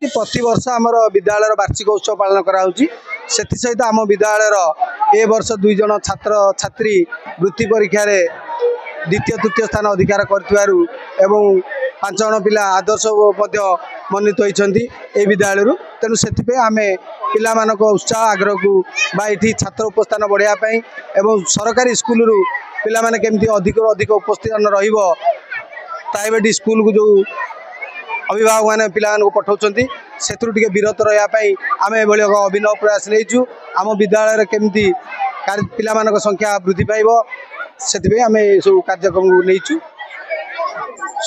प्रति वर्ष आमर विद्यालय वार्षिक उत्सव पालन कराउची सेति सहित आम विद्यालय ए वर्ष 2 जन छात्र छात्री वृत्ति परीक्षा रे द्वितीय तृतीय स्थान अधिकार करथिबारु एवं 5 जन पिला आदर्श मनोनीत होती विद्यालय तेणु से आम पिला उत्साह आग्रह को ये छात्र उपस्थान बढ़ावाई एवं सरकारी स्कूल पिला माने केमती अधिक अधिक उपस्थान प्राइवेट स्कूल को जो अभिभावक मैंने पिला पठाउछंती सेतु टिके विरत रही आम ए अभिनव प्रयास लेचु आम विद्यालय केमती पिला मानक संख्या वृद्धि पाइब से आम सब कार्यक्रम नहीं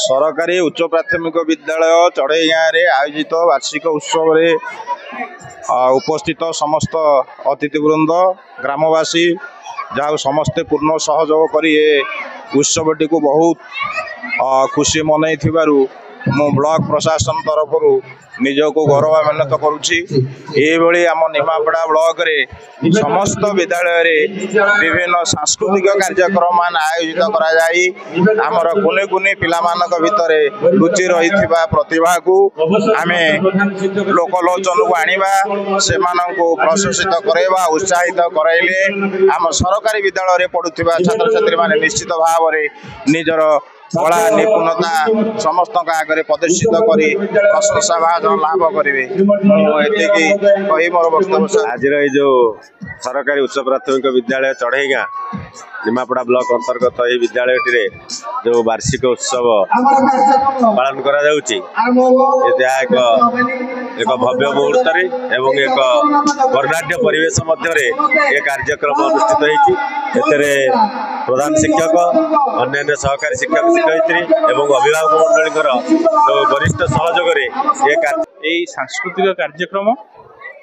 सरकारी उच्च प्राथमिक विद्यालय चढ़ई गाँव में आयोजित वार्षिक उत्सव उपस्थित समस्त अतिथिवृंद ग्रामवासी जहाँ समस्ते पूर्ण सहयोग करी उत्सवटी को बहुत खुशी मनई मु ब्लॉक प्रशासन तरफ निजको गौरवान्वित करुच्ची आम निमापड़ा ब्लॉक रे समस्त विद्यालय रे विभिन्न सांस्कृतिक कार्यक्रम आयोजित करामर कुनि कुनि पिला भितर लुचि रही प्रतिभा को आम लोकलोचन को आनिबा से प्रशंसित करवा उत्साहित कराइले आम सरकारी विद्यालय पढ़ुवा छात्र छात्री माने निश्चित भाव में निजर कला निपुणता समस्त आगे प्रदर्शित कर प्रशंसा भाजन लाभ करेंगे मोर वक्तव्य। आज जो सरकारी उच्च प्राथमिक विद्यालय चढ़ई गाँ निमापड़ा ब्लॉक अंतर्गत यह विद्यालय जो वार्षिक उत्सव पालन करा एक भव्य मुहूर्त एवं एक वर्णाढ्य परिवेश मध्य कार्यक्रम अनुष्ठित होती प्रधान शिक्षक अन्य सहकारी शिक्षक शिक्षयित्री एवं अभिभावक मंडली जो वरिष्ठ सहयोग सांस्कृतिक कार्यक्रम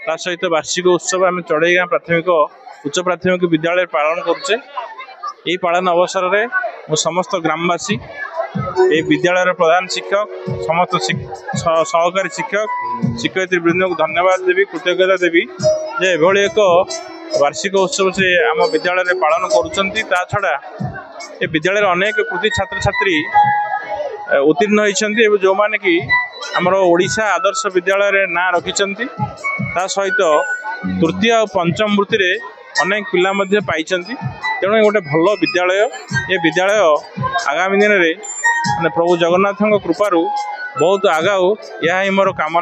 ता सहित वार्षिक उत्सव आम चढ़ई गाँ प्राथमिक उच्च प्राथमिक विद्यालय पालन करुचे। यही पालन अवसर में मु समस्त ग्रामवासी ये विद्यालय प्रधान शिक्षक समस्त सहकारी शिक्षक शिक्षयित्री वृंद को धन्यवाद देवी कृतज्ञता देवी जे एभली एक वार्षिक उत्सव से आम विद्यालय पालन करुँचा छड़ा ये विद्यालय अनेक कृति छात्र छात्री उत्तीर्ण होती जो मैंने कि आमर ओडिशा आदर्श विद्यालय ना रखिंट सहित तृतीय और पंचम वृत्ति में अनेक पिला पाई तेणु गोटे भल विद्यालय ये विद्यालय आगामी दिन में प्रभु जगन्नाथ कृपारू बहुत आगाऊ यह मोर कामना।